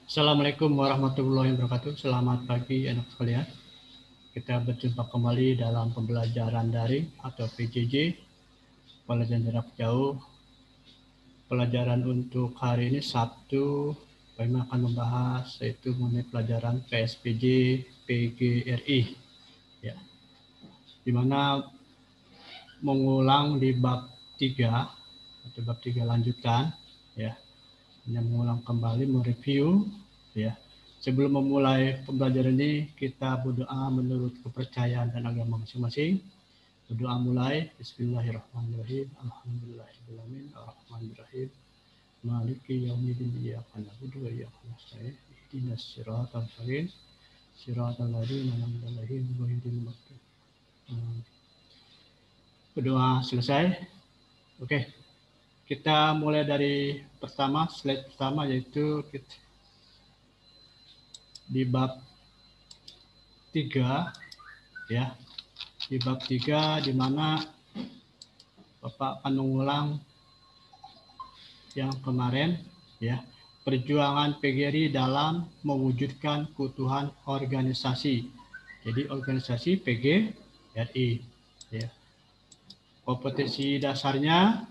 Assalamualaikum warahmatullahi wabarakatuh. Selamat pagi anak sekalian. Kita berjumpa kembali dalam pembelajaran daring atau PJJ, pelajaran jarak jauh. Pelajaran untuk hari ini Sabtu, kami akan membahas yaitu mengenai pelajaran PSPJ PGRI, ya, di mana mengulang di bab 3 atau bab 3 lanjutan, ya, hanya mengulang kembali, mereview, ya. Sebelum memulai pembelajaran ini, kita berdoa menurut kepercayaan dan agama masing-masing. Berdoa mulai. Bismillahirrahmanirrahim. Alhamdulillahirrahmanirrahim. Ar-Rahmanirrahim. Maliki yaumiddin. Iyyaka na'budu wa iyyaka nasta'in. Ihdinas siratal mustaqim. Siratal ladzina an'amta 'alaihim ghairil maghdubi 'alaihim. Berdoa selesai. Oke. Kita mulai dari slide pertama, yaitu di bab 3, ya. Di bab 3 di mana Bapak akan mengulang yang kemarin, ya. Perjuangan PGRI dalam mewujudkan keutuhan organisasi. Jadi organisasi PGRI, ya. Kompetensi dasarnya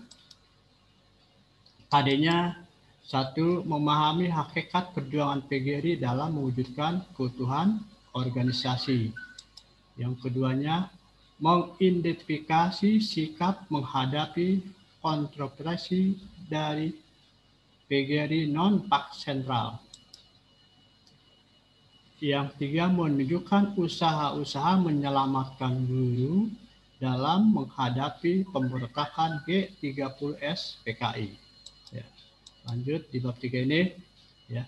tadinya 1. Memahami hakikat perjuangan PGRI dalam mewujudkan keutuhan organisasi. Yang keduanya, mengidentifikasi sikap menghadapi kontroversi dari PGRI non-pak sentral. Yang 3. Menunjukkan usaha-usaha menyelamatkan guru dalam menghadapi pemberontakan G30S PKI. Ya. Lanjut di bab 3 ini, ya.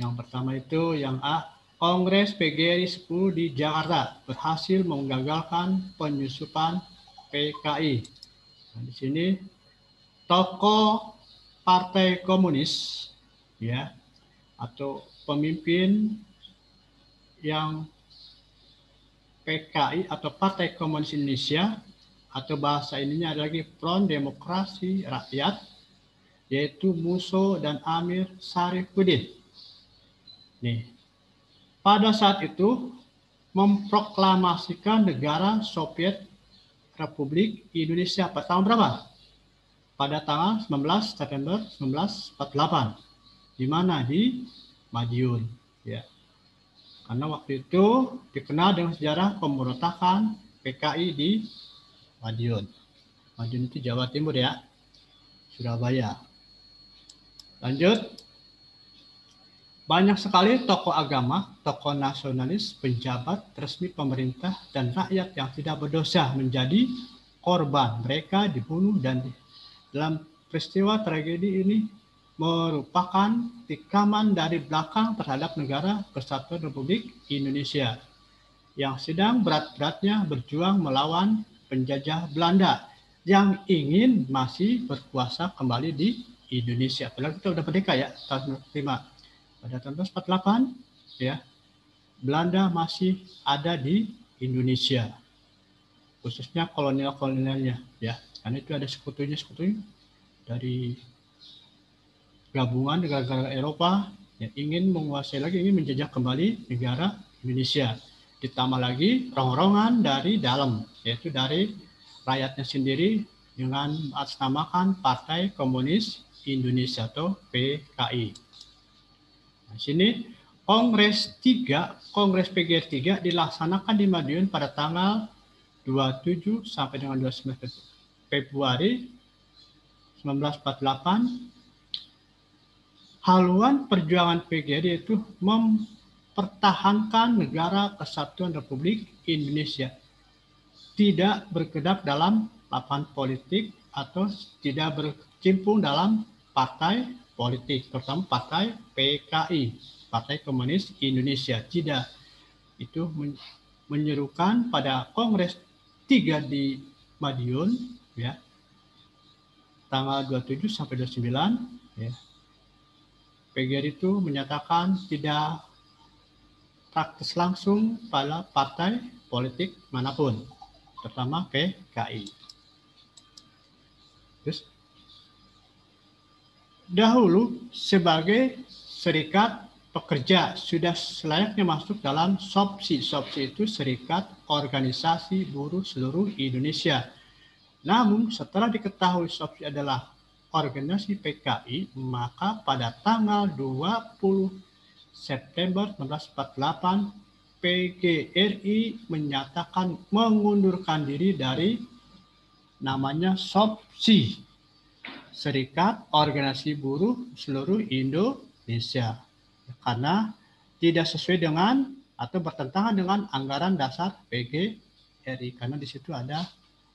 Yang pertama itu yang A, Kongres PGRI 10 di Jakarta berhasil menggagalkan penyusupan PKI. Nah, di sini tokoh Partai Komunis, ya, atau pemimpin yang PKI atau Partai Komunis Indonesia, atau bahasa ininya ada lagi Front Demokrasi Rakyat, yaitu Musso dan Amir Syarifuddin. Nih, pada saat itu memproklamasikan negara Soviet Republik Indonesia pada tahun berapa? Pada tanggal 19 September 1948. Di mana? Di Madiun, ya. Karena waktu itu dikenal dengan sejarah pemberontakan PKI di Madiun. Madiun itu Jawa Timur, ya. Surabaya. Lanjut. Banyak sekali tokoh agama, tokoh nasionalis, pejabat resmi pemerintah, dan rakyat yang tidak berdosa menjadi korban. Mereka dibunuh, dan dalam peristiwa tragedi ini merupakan tikaman dari belakang terhadap negara Kesatuan Republik Indonesia yang sedang berat-beratnya berjuang melawan penjajah Belanda yang ingin masih berkuasa kembali di Indonesia. Padahal kita udah merdeka, ya, tahun 5. Pada tahun 1948, ya, Belanda masih ada di Indonesia, khususnya kolonial-kolonialnya, ya. Karena itu ada sekutunya dari gabungan negara-negara Eropa yang ingin menguasai lagi, ingin menjajah kembali negara Indonesia. Ditambah lagi rongrongan dari dalam, yaitu dari rakyatnya sendiri dengan mengatasnamakan Partai Komunis Indonesia atau PKI. Di sini Kongres PGRI 3 dilaksanakan di Madiun pada tanggal 27 sampai dengan 29 Februari 1948. Haluan perjuangan PGRI itu mempertahankan negara Kesatuan Republik Indonesia, tidak berkedap dalam lapangan politik atau tidak berkecimpung dalam partai politik, terutama partai PKI, Partai Komunis Indonesia. Tidak. Itu menyerukan pada Kongres 3 di Madiun, ya, tanggal 27 sampai 29, ya. PGRI itu menyatakan tidak praktis langsung pada partai politik manapun, terutama PKI. Terus dahulu sebagai serikat pekerja sudah selayaknya masuk dalam SOPSI. SOPSI itu Serikat Organisasi Buruh Seluruh Indonesia. Namun setelah diketahui SOPSI adalah organisasi PKI, maka pada tanggal 20 September 1948 PGRI menyatakan mengundurkan diri dari namanya SOPSI, Serikat Organisasi Buruh Seluruh Indonesia, karena tidak sesuai dengan atau bertentangan dengan anggaran dasar PGRI, karena di situ ada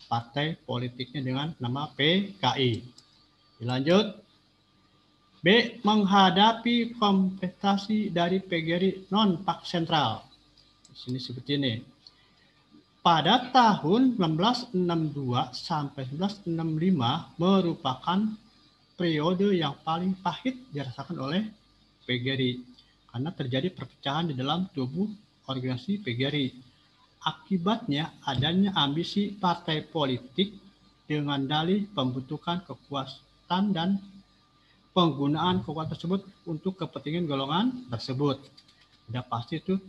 partai politiknya dengan nama PKI. Dilanjut. B. Menghadapi kontestasi dari PGRI non-Pak Sentral. Di sini seperti ini. Pada tahun 1962 sampai 1965 merupakan periode yang paling pahit dirasakan oleh PGRI karena terjadi perpecahan di dalam tubuh organisasi PGRI. Akibatnya adanya ambisi partai politik dengan dalih pembentukan kekuasaan dan penggunaan kekuatan tersebut untuk kepentingan golongan tersebut. Sudah pasti itu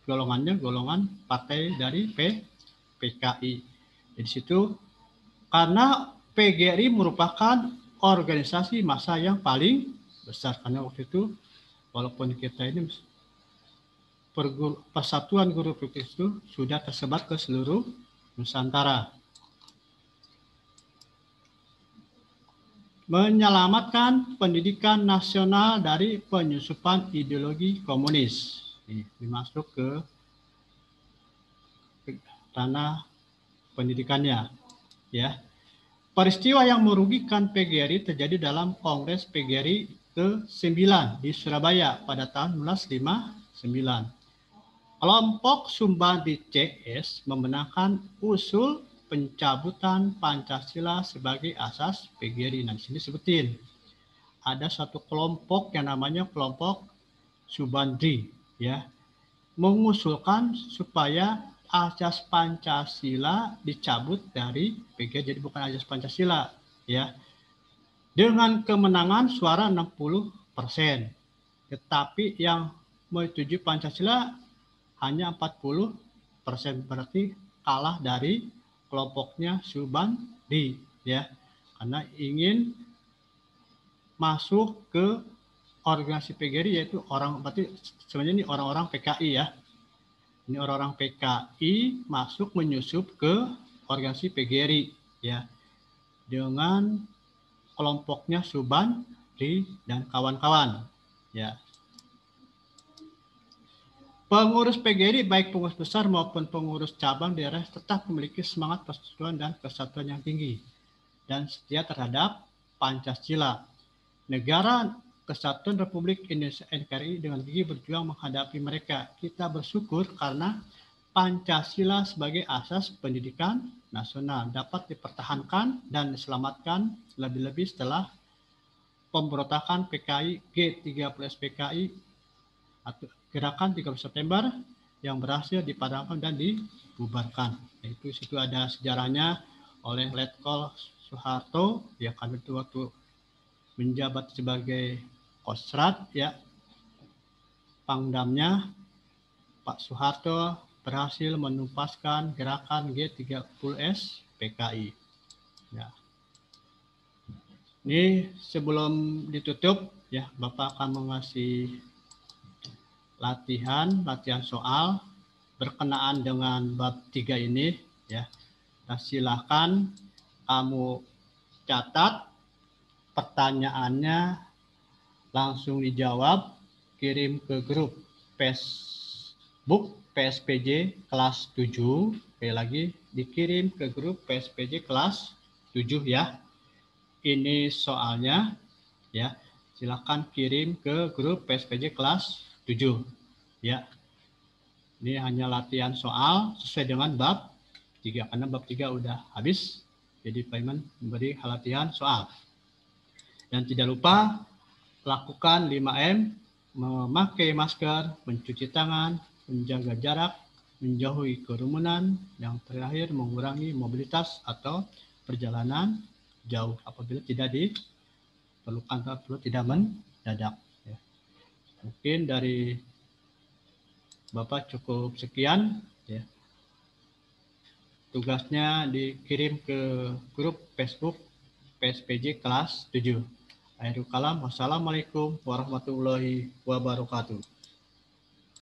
golongannya golongan partai dari PKI. Di situ karena PGRI merupakan organisasi massa yang paling besar, karena waktu itu walaupun kita ini Persatuan Guru Republik itu sudah tersebar ke seluruh Nusantara. Menyelamatkan pendidikan nasional dari penyusupan ideologi komunis. Ini masuk ke tanah pendidikannya, ya. Peristiwa yang merugikan PGRI terjadi dalam Kongres PGRI ke-9 di Surabaya pada tahun 1959. Kelompok Sumbandi CS memenangkan usul pencabutan Pancasila sebagai asas PGRI. Nah, di sini sebutin ada satu kelompok yang namanya kelompok Subandri, ya, mengusulkan supaya asas Pancasila dicabut dari PGRI, jadi bukan asas Pancasila, ya, dengan kemenangan suara 60%. Tetapi yang menyetujui Pancasila hanya 40%, berarti kalah dari kelompoknya Subandi, ya, karena ingin masuk ke organisasi PGRI, yaitu berarti sebenarnya ini orang-orang PKI, ya. Ini orang-orang PKI masuk menyusup ke organisasi PGRI, ya, dengan kelompoknya Subandi dan kawan-kawan, ya. Pengurus PGRI baik pengurus besar maupun pengurus cabang daerah tetap memiliki semangat persatuan dan kesatuan yang tinggi dan setia terhadap Pancasila. Negara Kesatuan Republik Indonesia NKRI dengan gigih berjuang menghadapi mereka. Kita bersyukur karena Pancasila sebagai asas pendidikan nasional dapat dipertahankan dan diselamatkan, lebih-lebih setelah pemberontakan PKI G30S PKI atau Gerakan 30 September yang berhasil dipadamkan dan dibubarkan. Itu situ ada sejarahnya oleh Letkol Soeharto, ya, kan itu waktu menjabat sebagai Kostrat, ya, Pangdamnya Pak Soeharto berhasil menuntaskan gerakan G30S PKI. Ya. Ini sebelum ditutup, ya, Bapak akan mengasih latihan soal berkenaan dengan bab 3 ini, ya. Nah, silakan kamu catat pertanyaannya, langsung dijawab, kirim ke grup Facebook PSPJ kelas 7. Sekali lagi, dikirim ke grup PSPJ kelas 7, ya. Ini soalnya, ya. Silakan kirim ke grup PSPJ kelas 7, ya. Ini hanya latihan soal sesuai dengan bab 3, karena bab 3 udah habis. Jadi Pak Iman memberi latihan soal. Dan tidak lupa lakukan 5M, memakai masker, mencuci tangan, menjaga jarak, menjauhi kerumunan, yang terakhir mengurangi mobilitas atau perjalanan jauh apabila tidak diperlukan, tidak mendadak. Mungkin dari Bapak cukup sekian. Ya. Tugasnya dikirim ke grup Facebook PSPJ kelas 7. Akhirul kalam, wassalamualaikum warahmatullahi wabarakatuh.